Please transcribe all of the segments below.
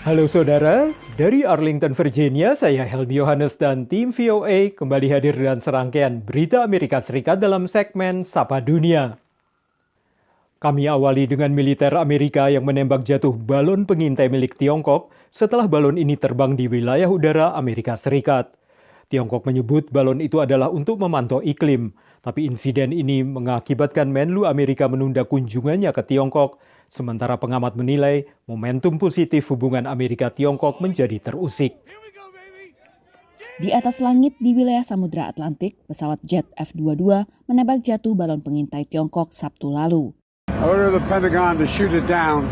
Halo saudara, dari Arlington, Virginia, saya Helmi Yohanes dan tim VOA kembali hadir dengan serangkaian berita Amerika Serikat dalam segmen Sapa Dunia. Kami awali dengan militer Amerika yang menembak jatuh balon pengintai milik Tiongkok setelah balon ini terbang di wilayah udara Amerika Serikat. Tiongkok menyebut balon itu adalah untuk memantau iklim, tapi insiden ini mengakibatkan Menlu Amerika menunda kunjungannya ke Tiongkok. Sementara pengamat menilai momentum positif hubungan Amerika-Tiongkok menjadi terusik. Di atas langit di wilayah Samudra Atlantik, pesawat jet F-22 menembak jatuh balon pengintai Tiongkok Sabtu lalu. I ordered the Pentagon to shoot it down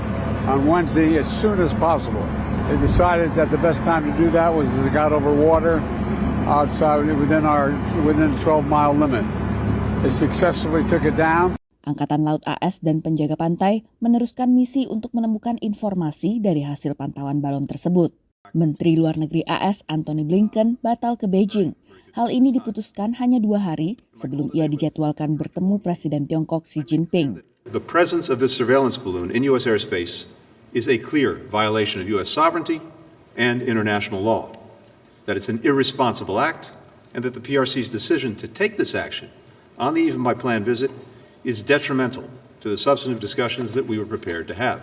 on Wednesday as soon as possible. They decided that the best time to do that was as it got over water outside within 12-mile limit. They successfully took it down. Angkatan Laut AS dan penjaga pantai meneruskan misi untuk menemukan informasi dari hasil pantauan balon tersebut. Menteri Luar Negeri AS Antony Blinken batal ke Beijing. Hal ini diputuskan hanya 2 hari sebelum ia dijadwalkan bertemu Presiden Tiongkok Xi Jinping. The presence of this surveillance balloon in U.S. airspace is a clear violation of U.S. sovereignty and international law. That it's an irresponsible act and that the PRC's decision to take this action on the eve of my planned visit is detrimental to the substantive discussions that we were prepared to have.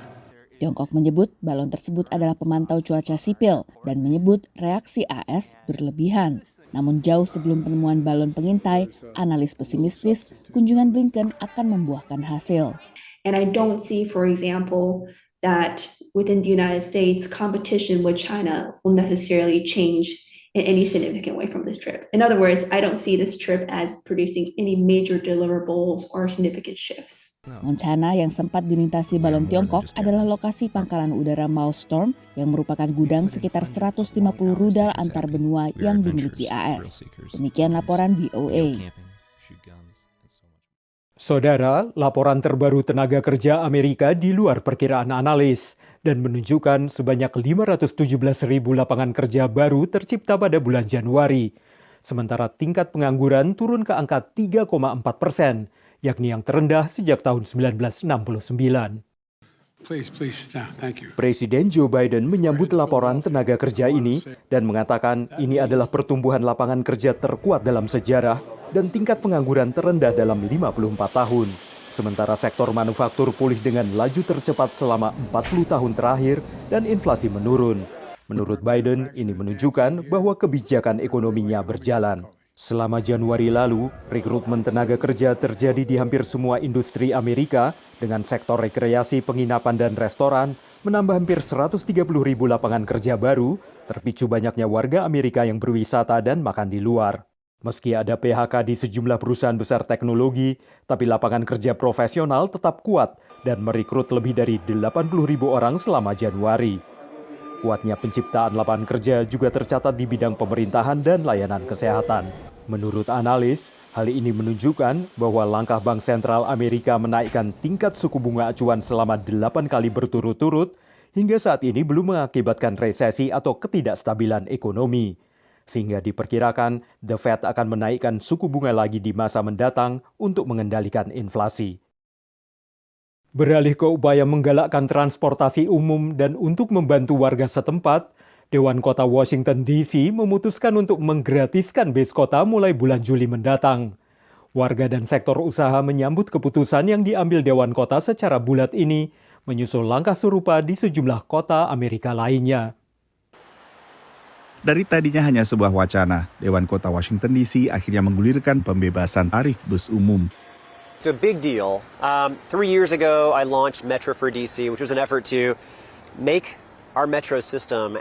Tiongkok menyebut balon tersebut adalah pemantau cuaca sipil dan menyebut reaksi AS berlebihan. Namun jauh sebelum penemuan balon pengintai, analis pesimistis kunjungan Blinken akan membuahkan hasil. And I don't see, for example, that within the United States, competition with China will necessarily change in any significant way from this trip. In other words, I don't see this trip as producing any major deliverables or significant shifts. Montana yang sempat dilintasi balon Tiongkok adalah lokasi pangkalan udara Maelstrom yang merupakan gudang sekitar 150 rudal antar benua yang dimiliki AS. Demikian laporan VOA. Saudara, laporan terbaru tenaga kerja Amerika di luar perkiraan analis dan menunjukkan sebanyak 517.000 lapangan kerja baru tercipta pada bulan Januari. Sementara tingkat pengangguran turun ke angka 3,4%, yakni yang terendah sejak tahun 1969. Presiden Joe Biden menyambut laporan tenaga kerja ini dan mengatakan ini adalah pertumbuhan lapangan kerja terkuat dalam sejarah dan tingkat pengangguran terendah dalam 54 tahun. Sementara sektor manufaktur pulih dengan laju tercepat selama 40 tahun terakhir dan inflasi menurun. Menurut Biden, ini menunjukkan bahwa kebijakan ekonominya berjalan. Selama Januari lalu, rekrutmen tenaga kerja terjadi di hampir semua industri Amerika dengan sektor rekreasi, penginapan, dan restoran menambah hampir 130.000 lapangan kerja baru, terpicu banyaknya warga Amerika yang berwisata dan makan di luar. Meski ada PHK di sejumlah perusahaan besar teknologi, tapi lapangan kerja profesional tetap kuat dan merekrut lebih dari 80.000 orang selama Januari. Kuatnya penciptaan lapangan kerja juga tercatat di bidang pemerintahan dan layanan kesehatan. Menurut analis, hal ini menunjukkan bahwa langkah Bank Sentral Amerika menaikkan tingkat suku bunga acuan selama 8 kali berturut-turut hingga saat ini belum mengakibatkan resesi atau ketidakstabilan ekonomi. Sehingga diperkirakan The Fed akan menaikkan suku bunga lagi di masa mendatang untuk mengendalikan inflasi. Beralih ke upaya menggalakkan transportasi umum dan untuk membantu warga setempat, Dewan Kota Washington DC memutuskan untuk menggratiskan bis kota mulai bulan Juli mendatang. Warga dan sektor usaha menyambut keputusan yang diambil Dewan Kota secara bulat ini, menyusul langkah serupa di sejumlah kota Amerika lainnya. Dari tadinya hanya sebuah wacana, Dewan Kota Washington DC akhirnya menggulirkan pembebasan tarif bus umum. It's a big deal. 3 years ago, I launched Metro for DC, which was an effort to make our metro system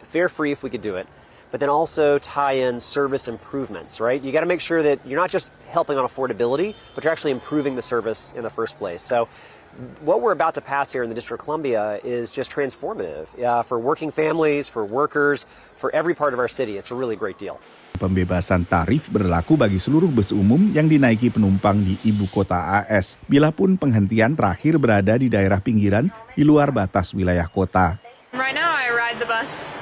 fare-free if we could do it, but then also tie in service improvements, right? You got to make sure that you're not just helping on affordability, but you're actually improving the service in the first place. So what we're about to pass here in the District of Columbia is just transformative for working families, for workers, for every part of our city. It's a really great deal. Pembebasan tarif berlaku bagi seluruh bus umum yang dinaiki penumpang di ibu kota AS, bila pun penghentian terakhir berada di daerah pinggiran di luar batas wilayah kota. Right now I ride the bus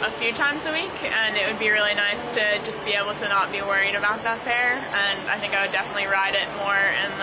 a few times a week, and it would be really nice to just be able to not be worried about that fare, and I think I would definitely ride it more in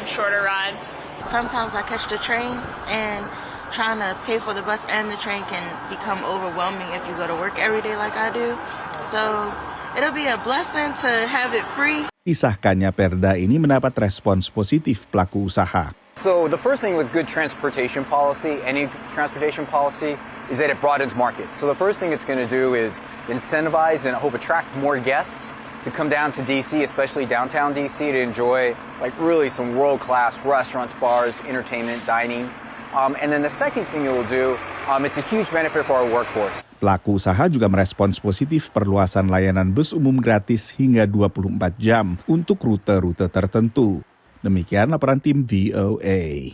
shorter rides. Sometimes I catch the train, and trying to pay for the bus and the train can become overwhelming if you go to work every day like I do. So it'll be a blessing to have it free. Disahkannya perda ini mendapat respons positif pelaku usaha. So the first thing with good transportation policy, any transportation policy, is that it broadens markets. So the first thing it's going to do is incentivize and I hope attract more guests to come down to DC, especially downtown DC, to enjoy like really some world-class restaurants, bars, entertainment, dining. And then the second thing it will do, it's a huge benefit for our workforce. Pelaku usaha juga merespons positif perluasan layanan bus umum gratis hingga 24 jam untuk rute-rute tertentu. Demikian laporan tim VOA.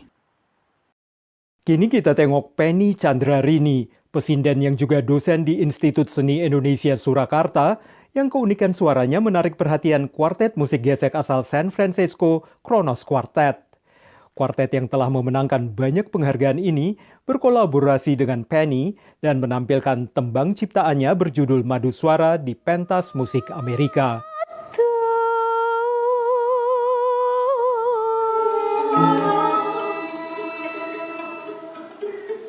Kini kita tengok Penny Chandrarini, pesinden yang juga dosen di Institut Seni Indonesia Surakarta, yang keunikan suaranya menarik perhatian kuartet musik gesek asal San Francisco, Kronos Quartet. Kuartet yang telah memenangkan banyak penghargaan ini berkolaborasi dengan Penny dan menampilkan tembang ciptaannya berjudul Madu Suara di pentas musik Amerika.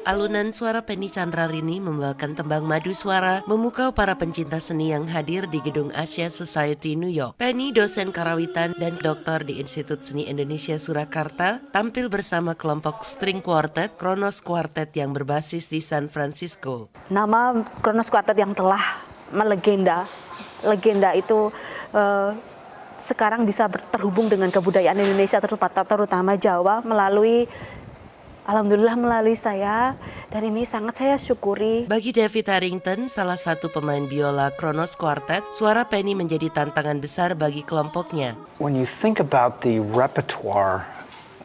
Alunan suara Penny Chandrarini membawakan tembang Madu Suara memukau para pencinta seni yang hadir di Gedung Asia Society New York. Penny, dosen karawitan dan doktor di Institut Seni Indonesia Surakarta, tampil bersama kelompok string quartet Kronos Quartet yang berbasis di San Francisco. Nama Kronos Quartet yang telah melegenda, legenda itu sekarang bisa terhubung dengan kebudayaan Indonesia terutama Jawa Alhamdulillah melalui saya, dan ini sangat saya syukuri. Bagi David Harrington, salah satu pemain biola Kronos Quartet, suara Penny menjadi tantangan besar bagi kelompoknya. When you think about the repertoire,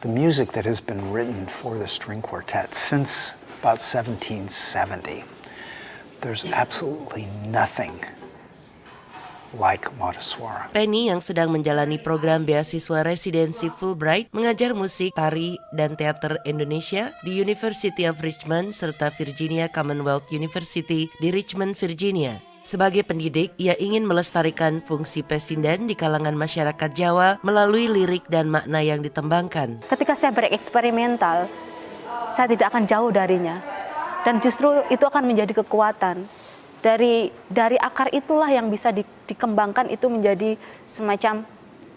the music that has been written for the string quartet since about 1770, there's absolutely nothing like Madu Suara. Penny yang sedang menjalani program beasiswa residensi Fulbright mengajar musik, tari, dan teater Indonesia di University of Richmond serta Virginia Commonwealth University di Richmond, Virginia. Sebagai pendidik, ia ingin melestarikan fungsi pesinden di kalangan masyarakat Jawa melalui lirik dan makna yang ditembangkan. Ketika saya bereksperimental, saya tidak akan jauh darinya, dan justru itu akan menjadi kekuatan. Dari akar itulah yang bisa dikembangkan itu menjadi semacam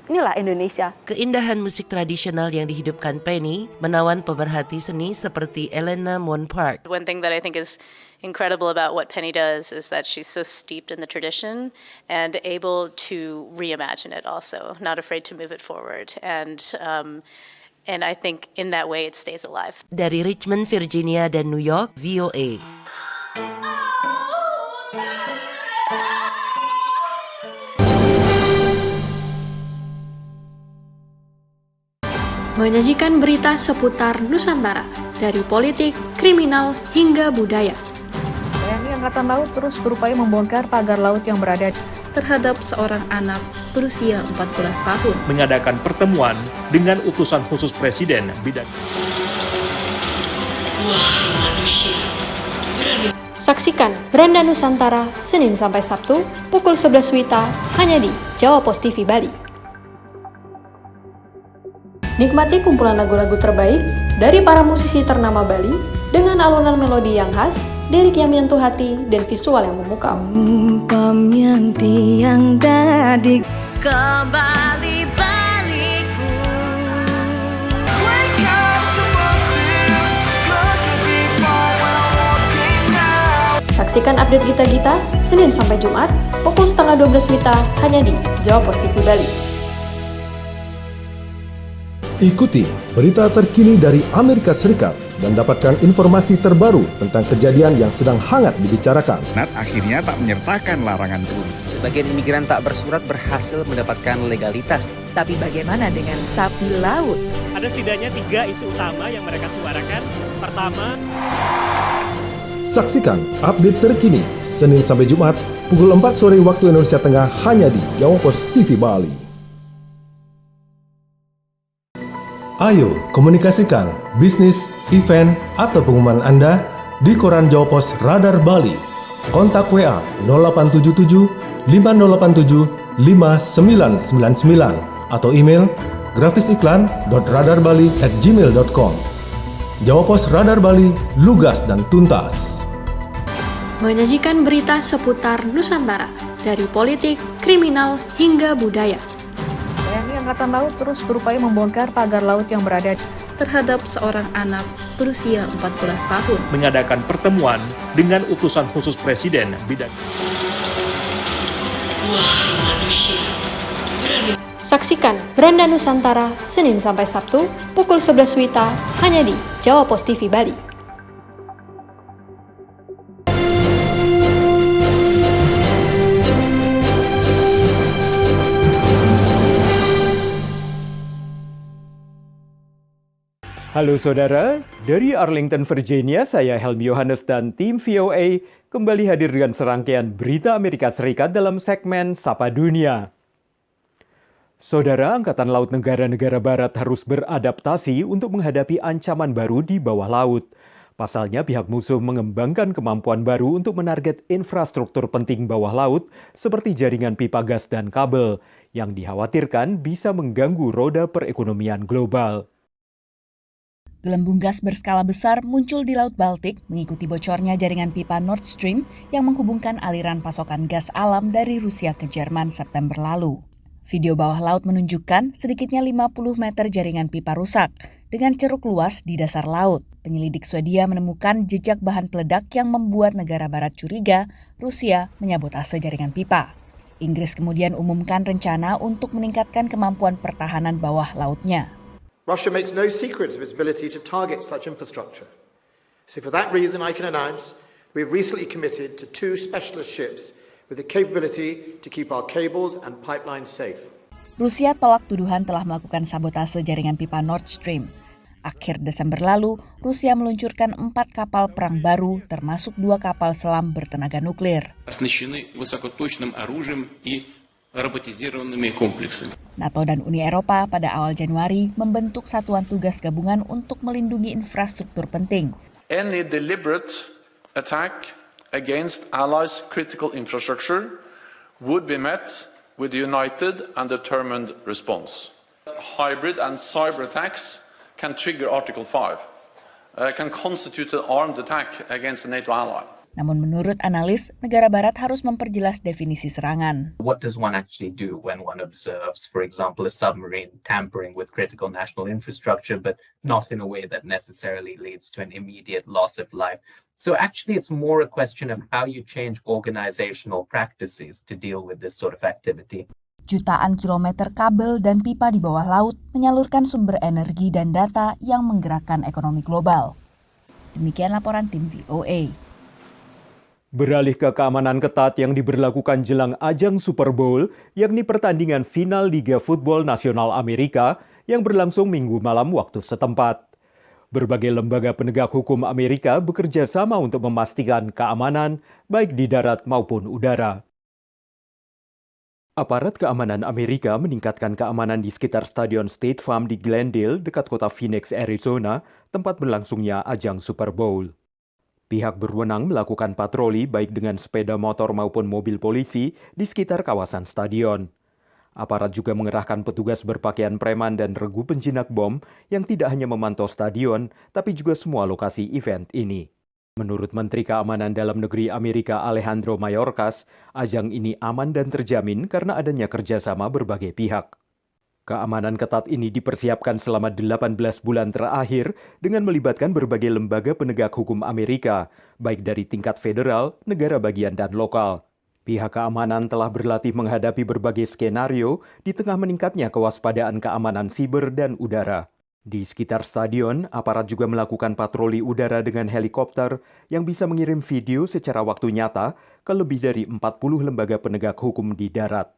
inilah Indonesia. Keindahan musik tradisional yang dihidupkan Penny menawan pemerhati seni seperti Elena Monpark. One thing that I think is incredible about what Penny does is that she's so steeped in the tradition and able to reimagine it also, not afraid to move it forward. And I think in that way it stays alive. Dari Richmond, Virginia dan New York, VOA. Menyajikan berita seputar Nusantara, dari politik, kriminal, hingga budaya. TNI Angkatan Laut terus berupaya membongkar pagar laut yang berada terhadap seorang anak berusia 14 tahun. Mengadakan pertemuan dengan utusan khusus Presiden bidang. Saksikan Beranda Nusantara Senin sampai Sabtu pukul 11 WITA hanya di Jawa Pos TV Bali. Nikmati kumpulan lagu-lagu terbaik dari para musisi ternama Bali dengan alunan melodi yang khas, lirik yang menyentuh hati, dan visual yang memukau. Yang dadi kembali baliku. Saksikan update Gita-Gita Senin sampai Jumat pukul 11:30 WITA hanya di Jawa Pos TV Bali. Ikuti berita terkini dari Amerika Serikat dan dapatkan informasi terbaru tentang kejadian yang sedang hangat dibicarakan. Senat akhirnya tak menyertakan larangan turun. Sebagian imigran tak bersurat berhasil mendapatkan legalitas. Tapi bagaimana dengan sapi laut? Ada setidaknya 3 isu utama yang mereka suarakan. Pertama, saksikan update terkini Senin sampai Jumat pukul 4 sore waktu Indonesia Tengah hanya di Jawa Pos TV Bali. Ayo komunikasikan bisnis, event, atau pengumuman Anda di Koran Jawa Pos Radar Bali. Kontak WA 0877 5087 5999 atau email grafisiklan.radarbali@gmail.com. Jawa Pos Radar Bali, lugas dan tuntas. Menyajikan berita seputar Nusantara, dari politik, kriminal, hingga budaya. TNI Angkatan Laut terus berupaya membongkar pagar laut yang berada Terhadap seorang anak berusia 14 tahun. Mengadakan pertemuan dengan utusan khusus Presiden bidang. Saksikan Beranda Nusantara Senin sampai Sabtu pukul 11 WITA hanya di Jawa Pos TV Bali. Halo saudara, dari Arlington, Virginia, saya Helmi Yohanes dan tim VOA kembali hadir dengan serangkaian berita Amerika Serikat dalam segmen Sapa Dunia. Saudara, Angkatan Laut negara-negara barat harus beradaptasi untuk menghadapi ancaman baru di bawah laut. Pasalnya, pihak musuh mengembangkan kemampuan baru untuk menarget infrastruktur penting bawah laut seperti jaringan pipa gas dan kabel yang dikhawatirkan bisa mengganggu roda perekonomian global. Gelembung gas berskala besar muncul di Laut Baltik mengikuti bocornya jaringan pipa Nord Stream yang menghubungkan aliran pasokan gas alam dari Rusia ke Jerman September lalu. Video bawah laut menunjukkan sedikitnya 50 meter jaringan pipa rusak dengan ceruk luas di dasar laut. Penyelidik Swedia menemukan jejak bahan peledak yang membuat negara barat curiga Rusia menyabotase jaringan pipa. Inggris kemudian umumkan rencana untuk meningkatkan kemampuan pertahanan bawah lautnya. Russia makes no secret of its ability to target such infrastructure. So for that reason, I can announce we've recently committed to 2 specialist ships with the capability to keep our cables and pipelines safe. Rusia tolak tuduhan telah melakukan sabotase jaringan pipa Nord Stream. Akhir Desember lalu, Rusia meluncurkan 4 kapal perang baru, termasuk 2 kapal selam bertenaga nuklir. NATO dan Uni Eropa pada awal Januari membentuk satuan tugas gabungan untuk melindungi infrastruktur penting. Any deliberate attack against allies' critical infrastructure would be met with a united and determined response. Hybrid and cyber attacks can trigger Article 5, can constitute an armed attack against a NATO ally. Namun menurut analis, negara barat harus memperjelas definisi serangan. What does one actually do when one observes, for example, a submarine tampering with critical national infrastructure, but not in a way that necessarily leads to an immediate loss of life? So actually it's more a question of how you change organizational practices to deal with this sort of activity. Jutaan kilometer kabel dan pipa di bawah laut menyalurkan sumber energi dan data yang menggerakkan ekonomi global. Demikian laporan tim VOA. Beralih ke keamanan ketat yang diberlakukan jelang ajang Super Bowl, yakni pertandingan final Liga Football Nasional Amerika yang berlangsung Minggu malam waktu setempat. Berbagai lembaga penegak hukum Amerika bekerja sama untuk memastikan keamanan baik di darat maupun udara. Aparat keamanan Amerika meningkatkan keamanan di sekitar Stadion State Farm di Glendale, dekat kota Phoenix, Arizona, tempat berlangsungnya ajang Super Bowl. Pihak berwenang melakukan patroli baik dengan sepeda motor maupun mobil polisi di sekitar kawasan stadion. Aparat juga mengerahkan petugas berpakaian preman dan regu penjinak bom yang tidak hanya memantau stadion, tapi juga semua lokasi event ini. Menurut Menteri Keamanan Dalam Negeri Amerika Alejandro Mayorkas, ajang ini aman dan terjamin karena adanya kerjasama berbagai pihak. Keamanan ketat ini dipersiapkan selama 18 bulan terakhir dengan melibatkan berbagai lembaga penegak hukum Amerika, baik dari tingkat federal, negara bagian, dan lokal. Pihak keamanan telah berlatih menghadapi berbagai skenario di tengah meningkatnya kewaspadaan keamanan siber dan udara. Di sekitar stadion, aparat juga melakukan patroli udara dengan helikopter yang bisa mengirim video secara waktu nyata ke lebih dari 40 lembaga penegak hukum di darat.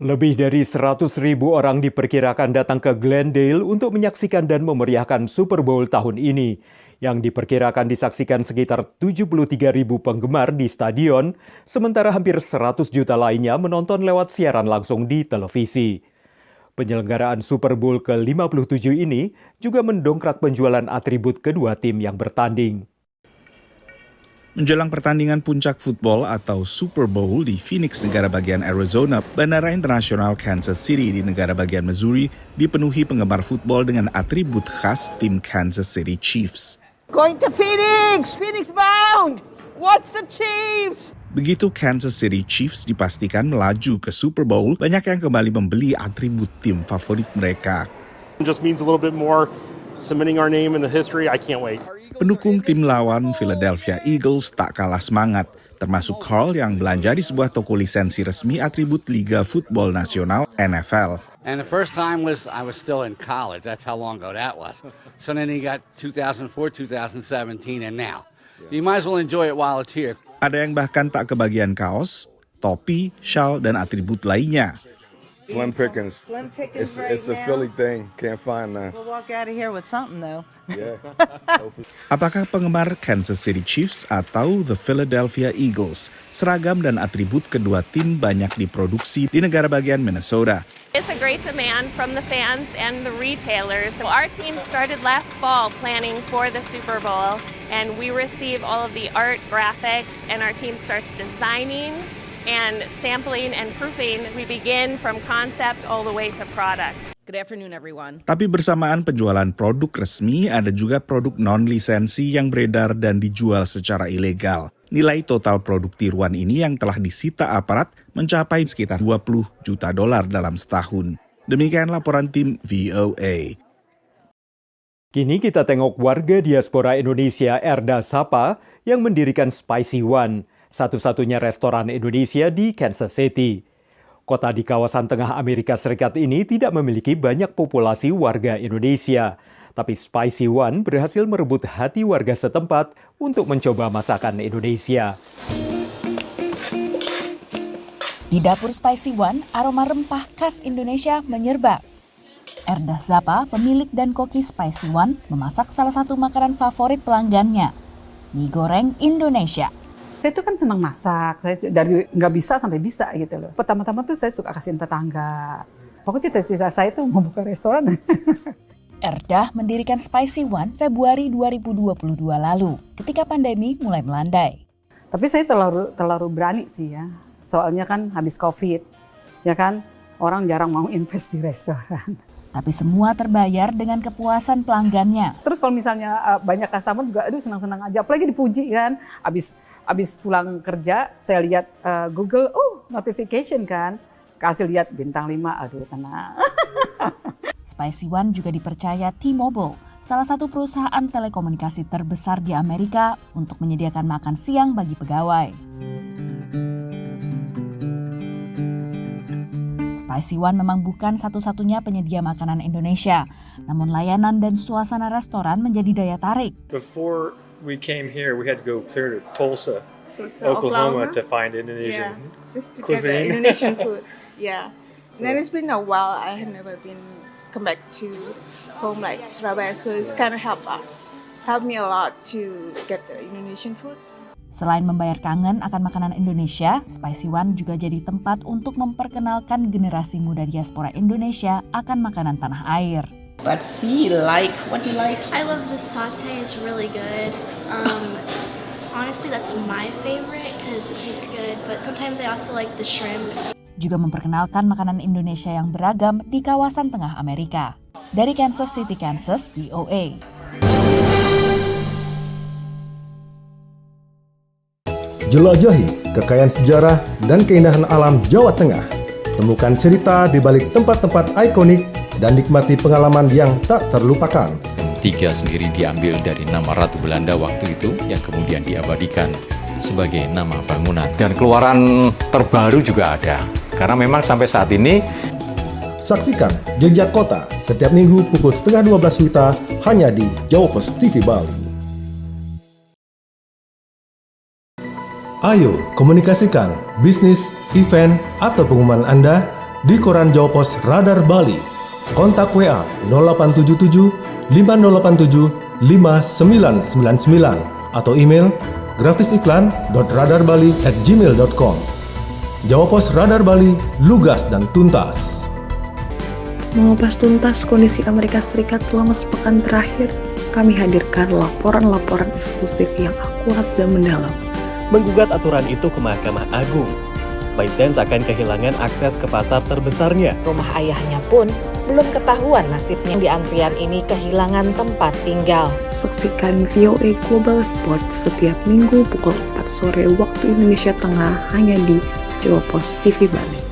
Lebih dari 100.000 orang diperkirakan datang ke Glendale untuk menyaksikan dan memeriahkan Super Bowl tahun ini, yang diperkirakan disaksikan sekitar 73.000 penggemar di stadion, sementara hampir 100 juta lainnya menonton lewat siaran langsung di televisi. Penyelenggaraan Super Bowl ke-57 ini juga mendongkrak penjualan atribut kedua tim yang bertanding. Menjelang pertandingan puncak football atau Super Bowl di Phoenix, negara bagian Arizona, Bandara Internasional Kansas City di negara bagian Missouri dipenuhi penggemar football dengan atribut khas tim Kansas City Chiefs. Going to Phoenix! Phoenix bound! Watch the Chiefs! Begitu Kansas City Chiefs dipastikan melaju ke Super Bowl, banyak yang kembali membeli atribut tim favorit mereka. It just means a little bit more cementing our name in the history. I can't wait. Pendukung tim lawan Philadelphia Eagles tak kalah semangat, termasuk Carl yang belanja di sebuah toko lisensi resmi atribut Liga Football Nasional NFL. And the first time was I was still in college. That's how long ago that was. So then he got 2004, 2017, and now. You might as well enjoy it while it's here. Ada yang bahkan tak kebagian kaos, topi, shawl, dan atribut lainnya. Slim pickings. Slim pickings It's a Philly thing. Can't find none. We'll walk out of here with something though. Yeah. Apakah penggemar Kansas City Chiefs atau the Philadelphia Eagles? Seragam dan atribut kedua tim banyak diproduksi di negara bagian Minnesota. It's a great demand from the fans and the retailers. So our team started last fall planning for the Super Bowl, and we receive all of the art, graphics, and our team starts designing and sampling and proofing. We begin from concept all the way to product. Good afternoon, everyone. Tapi bersamaan penjualan produk resmi, ada juga produk non-lisensi yang beredar dan dijual secara ilegal. Nilai total produk tiruan ini yang telah disita aparat mencapai sekitar $20 juta dalam setahun. Demikian laporan tim VOA. Kini kita tengok warga diaspora Indonesia Erda Sapa yang mendirikan Spicy One, satu-satunya restoran Indonesia di Kansas City. Kota di kawasan tengah Amerika Serikat ini tidak memiliki banyak populasi warga Indonesia. Tapi Spicy One berhasil merebut hati warga setempat untuk mencoba masakan Indonesia. Di dapur Spicy One, aroma rempah khas Indonesia menyerba. Erda Zapa, pemilik dan koki Spicy One, memasak salah satu makanan favorit pelanggannya, mie goreng Indonesia. Saya tuh kan senang masak, saya dari nggak bisa sampai bisa gitu loh. Pertama-tama tuh saya suka kasihin tetangga. Pokoknya cita-cita saya tuh mau buka restoran. Erda mendirikan Spicy One Februari 2022 lalu, ketika pandemi mulai melandai. Tapi saya terlalu berani sih ya, soalnya kan habis COVID, ya kan orang jarang mau invest di restoran. Tapi semua terbayar dengan kepuasan pelanggannya. Terus kalau misalnya banyak customer juga, aduh senang-senang aja, apalagi dipuji kan, Abis pulang kerja, saya lihat Google, notification kan. Kasih lihat bintang 5, aduh tenang. Spicy One juga dipercaya T-Mobile, salah satu perusahaan telekomunikasi terbesar di Amerika, untuk menyediakan makan siang bagi pegawai. Spicy One memang bukan satu-satunya penyedia makanan Indonesia, namun layanan dan suasana restoran menjadi daya tarik. Before we came here, we had to go clear to Tulsa, Oklahoma to find Indonesian just to cuisine. get the Indonesian food. Yeah. And then it's been a while. I have never come back to home like Surabaya, so it's kind of helped me a lot to get the Indonesian food. Selain membayar kangen akan makanan Indonesia, Spicy One juga jadi tempat untuk memperkenalkan generasi muda diaspora Indonesia akan makanan tanah air. Let's see, what do you like? I love the satay, it's really good. Honestly, that's my favorite because it tastes good, but sometimes I also like the shrimp. Juga memperkenalkan makanan Indonesia yang beragam di kawasan tengah Amerika. Dari Kansas City, Kansas, VOA. Jelajahi kekayaan sejarah dan keindahan alam Jawa Tengah. Temukan cerita di balik tempat-tempat ikonik dan nikmati pengalaman yang tak terlupakan. Tiga sendiri diambil dari nama Ratu Belanda waktu itu yang kemudian diabadikan sebagai nama bangunan. Dan keluaran terbaru juga ada, karena memang sampai saat ini. Saksikan Jejak Kota setiap minggu pukul 11:30 WITA hanya di Jawa Pos TV Bali. Ayo komunikasikan bisnis, event, atau pengumuman Anda di koran Jawa Pos Radar Bali. Kontak WA 0877 5087 5999 atau email grafisiklan.radarbali@gmail.com. Jawa Pos Radar Bali, lugas dan tuntas. Mengupas tuntas kondisi Amerika Serikat selama sepekan terakhir. kami hadirkan laporan-laporan eksklusif yang akurat dan mendalam. Menggugat aturan itu ke Mahkamah Agung, ByteDance akan kehilangan akses ke pasar terbesarnya. Rumah ayahnya pun belum ketahuan nasibnya. Di antrian ini kehilangan tempat tinggal. Saksikan VOA Global Report setiap minggu pukul 4 sore waktu Indonesia Tengah hanya di Jawa Post TV Bali.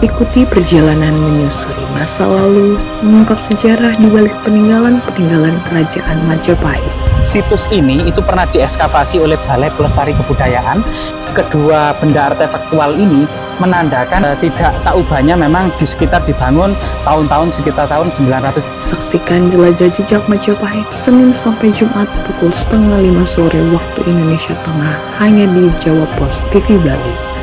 Ikuti perjalanan menyusuri masa lalu, mengungkap sejarah di balik peninggalan-peninggalan Kerajaan Majapahit. Situs ini itu pernah diekskavasi oleh Balai Pelestari Kebudayaan. Kedua benda artefaktual ini menandakan tidak tak ubahnya memang di sekitar dibangun tahun-tahun sekitar tahun 900. Saksikan jelajah jejak Majapahit Senin sampai Jumat pukul 4:30 sore waktu Indonesia Tengah hanya di Jawa Post TV Bali.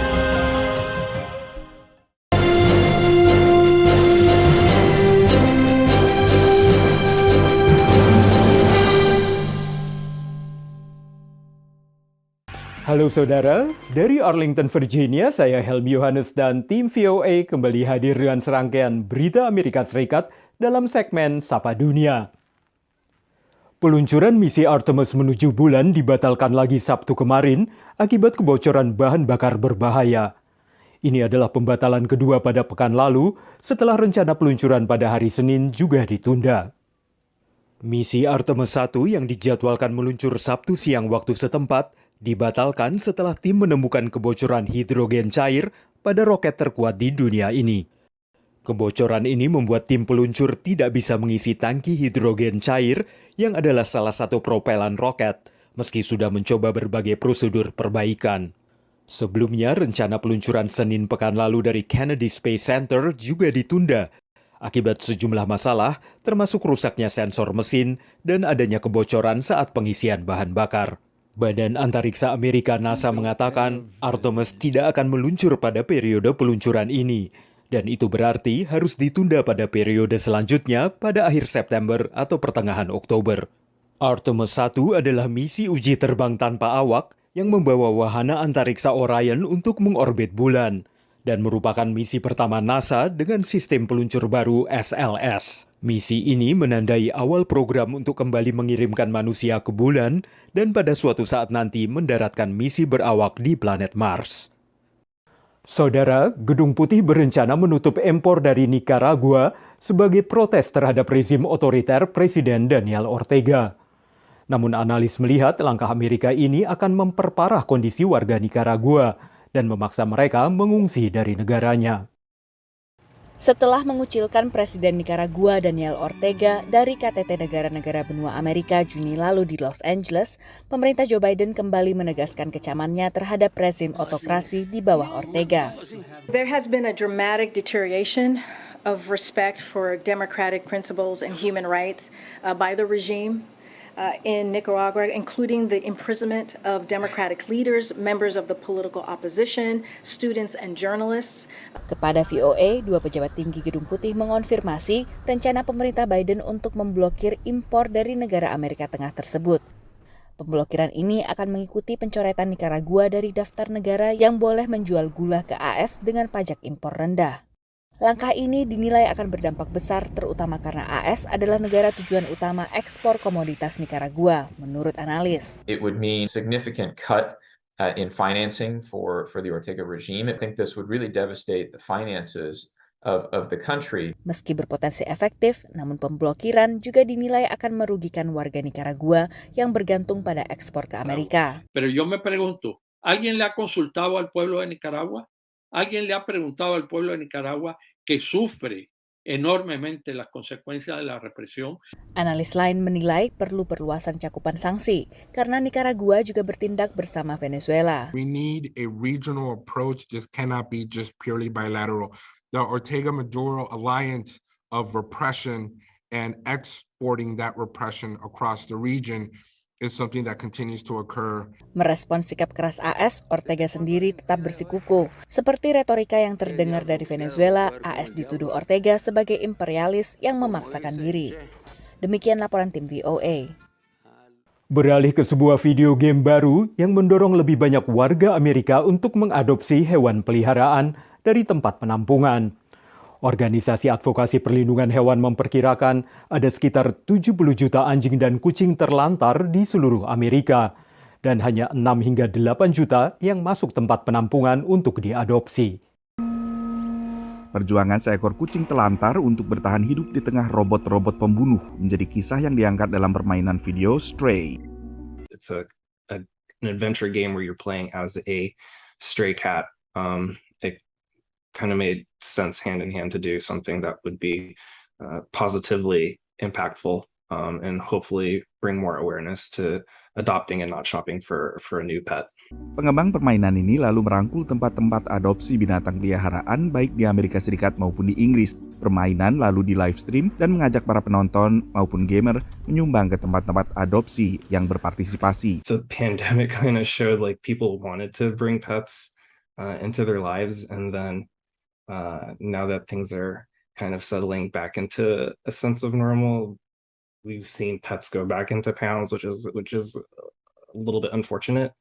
Halo saudara, dari Arlington, Virginia, saya Helmi Yohanes dan tim VOA kembali hadir dengan serangkaian berita Amerika Serikat dalam segmen Sapa Dunia. Peluncuran misi Artemis menuju bulan dibatalkan lagi Sabtu kemarin akibat kebocoran bahan bakar berbahaya. Ini adalah pembatalan kedua pada pekan lalu setelah rencana peluncuran pada hari Senin juga ditunda. Misi Artemis 1 yang dijadwalkan meluncur Sabtu siang waktu setempat dibatalkan setelah tim menemukan kebocoran hidrogen cair pada roket terkuat di dunia ini. Kebocoran ini membuat tim peluncur tidak bisa mengisi tangki hidrogen cair yang adalah salah satu propelan roket, meski sudah mencoba berbagai prosedur perbaikan. Sebelumnya, rencana peluncuran Senin pekan lalu dari Kennedy Space Center juga ditunda akibat sejumlah masalah, termasuk rusaknya sensor mesin dan adanya kebocoran saat pengisian bahan bakar. Badan Antariksa Amerika NASA mengatakan Artemis tidak akan meluncur pada periode peluncuran ini, dan itu berarti harus ditunda pada periode selanjutnya pada akhir September atau pertengahan Oktober. Artemis 1 adalah misi uji terbang tanpa awak yang membawa wahana antariksa Orion untuk mengorbit bulan, dan merupakan misi pertama NASA dengan sistem peluncur baru SLS. Misi ini menandai awal program untuk kembali mengirimkan manusia ke bulan dan pada suatu saat nanti mendaratkan misi berawak di planet Mars. Saudara, Gedung Putih berencana menutup impor dari Nicaragua sebagai protes terhadap rezim otoriter Presiden Daniel Ortega. Namun analis melihat langkah Amerika ini akan memperparah kondisi warga Nicaragua dan memaksa mereka mengungsi dari negaranya. Setelah mengucilkan Presiden Nicaragua Daniel Ortega dari KTT negara-negara benua Amerika Juni lalu di Los Angeles, pemerintah Joe Biden kembali menegaskan kecamannya terhadap rezim otokrasi di bawah Ortega. There has been a dramatic deterioration of respect for democratic principles and human rights by the regime in Nicaragua, including the imprisonment of democratic leaders, members of the political opposition, students and journalists. Kepada VOA, dua pejabat tinggi Gedung Putih mengonfirmasi rencana pemerintah Biden untuk memblokir impor dari negara Amerika Tengah tersebut. Pemblokiran ini akan mengikuti pencoretan Nicaragua dari daftar negara yang boleh menjual gula ke AS dengan pajak impor rendah. Langkah ini dinilai akan berdampak besar terutama karena AS adalah negara tujuan utama ekspor komoditas Nicaragua, menurut analis. It would mean significant cut in financing for the Ortega regime. I think this would really devastate the finances of the country. Meski berpotensi efektif, namun pemblokiran juga dinilai akan merugikan warga Nicaragua yang bergantung pada ekspor ke Amerika. Pero yo me pregunto, ¿alguien le ha consultado al pueblo de Nicaragua? ¿Alguien le ha preguntado al pueblo de Nicaragua que sufre enormemente las consecuencias de la represión? Analis lain menilai perlu perluasan cakupan sanksi karena Nicaragua juga bertindak bersama Venezuela. We need a regional approach. This cannot be just purely bilateral. The Ortega-Maduro alliance of repression and exporting that repression across the region is something that continues to occur. Merespons sikap keras AS, Ortega sendiri tetap bersikukuh. Seperti retorika yang terdengar dari Venezuela, AS dituduh Ortega sebagai imperialis yang memaksakan diri. Demikian laporan tim VOA. Beralih ke sebuah video game baru yang mendorong lebih banyak warga Amerika untuk mengadopsi hewan peliharaan dari tempat penampungan. Organisasi Advokasi Perlindungan Hewan memperkirakan ada sekitar 70 juta anjing dan kucing terlantar di seluruh Amerika, dan hanya 6 hingga 8 juta yang masuk tempat penampungan untuk diadopsi. Perjuangan seekor kucing telantar untuk bertahan hidup di tengah robot-robot pembunuh menjadi kisah yang diangkat dalam permainan video Stray. It's an adventure game where you're playing as a stray cat. It kind of made sense hand in hand to do something that would be positively impactful and hopefully bring more awareness to adopting and not shopping for a new pet. Pengembang permainan ini lalu merangkul tempat-tempat adopsi binatang peliharaan baik di Amerika Serikat maupun di Inggris. Permainan lalu di live stream dan mengajak para penonton maupun gamer menyumbang ke tempat-tempat adopsi yang berpartisipasi. The pandemic kind of showed like people wanted to bring pets into their lives, and then now that things are kind of settling back into a sense of normal, we've seen pets go back into pounds, which is a little bit unfortunate.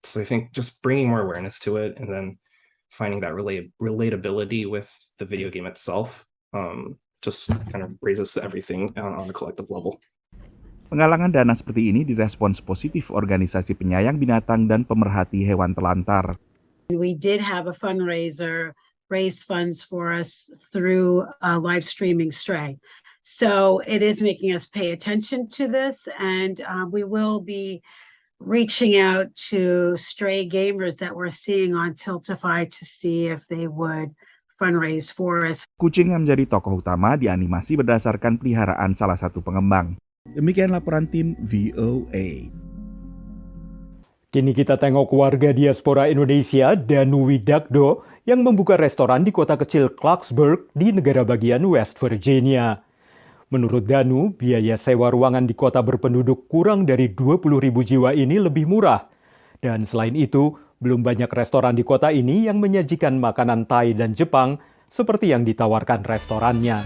So I think just bringing more awareness to it and then finding that relatability with the video game itself just kind of raises everything on a collective level. Penggalangan dana seperti ini direspons positif organisasi penyayang binatang dan pemerhati hewan telantar. We did have a fundraiser raise funds for us through live streaming Stray. So it is making us pay attention to this, and we will be reaching out to stray gamers that we're seeing on Tiltify to see if they would fundraise for us. Kucing yang menjadi tokoh utama di animasi berdasarkan peliharaan salah satu pengembang. Demikian laporan tim VOA. Kini kita tengok warga diaspora Indonesia Danu Widakdo yang membuka restoran di kota kecil Clarksburg di negara bagian West Virginia. Menurut Danu, biaya sewa ruangan di kota berpenduduk kurang dari 20.000 jiwa ini lebih murah. Dan selain itu, belum banyak restoran di kota ini yang menyajikan makanan Thai dan Jepang seperti yang ditawarkan restorannya.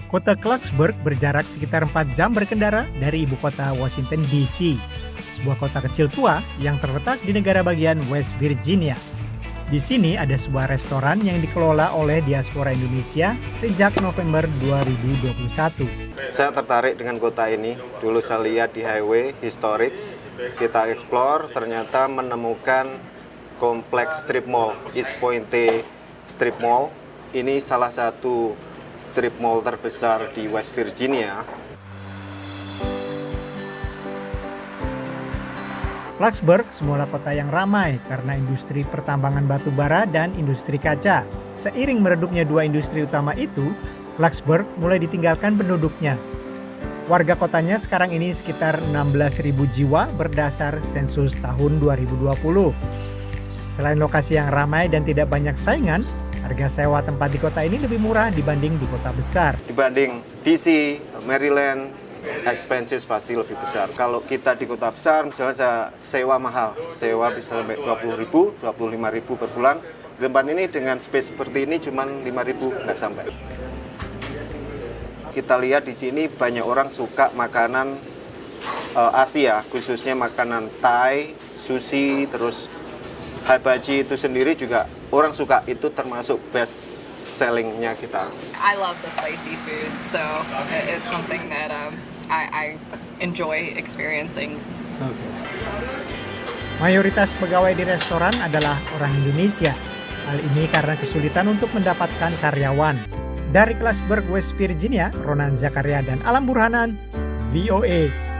Kota Clarksburg berjarak sekitar 4 jam berkendara dari ibu kota Washington DC, sebuah kota kecil tua yang terletak di negara bagian West Virginia. Di sini ada sebuah restoran yang dikelola oleh diaspora Indonesia sejak November 2021. Saya tertarik dengan kota ini. Dulu saya lihat di highway historik, kita explore, ternyata menemukan kompleks strip mall, East Point Strip Mall. Ini salah satu strip mall terbesar di West Virginia. Clarksburg semula kota yang ramai karena industri pertambangan batu bara dan industri kaca. Seiring meredupnya dua industri utama itu, Clarksburg mulai ditinggalkan penduduknya. Warga kotanya sekarang ini sekitar 16.000 jiwa berdasar sensus tahun 2020. Selain lokasi yang ramai dan tidak banyak saingan, harga sewa tempat di kota ini lebih murah dibanding di kota besar. Dibanding DC, Maryland, expenses pasti lebih besar. Kalau kita di kota besar, misalnya saya sewa mahal, sewa bisa sampai 20.000, 25.000 per bulan. Di tempat ini dengan space seperti ini cuma 5.000 nggak sampai. Kita lihat di sini banyak orang suka makanan Asia, khususnya makanan Thai, sushi, terus hibachi itu sendiri juga orang suka. Itu termasuk best sellingnya kita. I love the spicy food, so it's something that I enjoy experiencing. Mayoritas pegawai di restoran adalah orang Indonesia. Hal ini karena kesulitan untuk mendapatkan karyawan. Dari Clarksburg, West Virginia, Ronan Zakaria dan Alam Burhanan, VOA.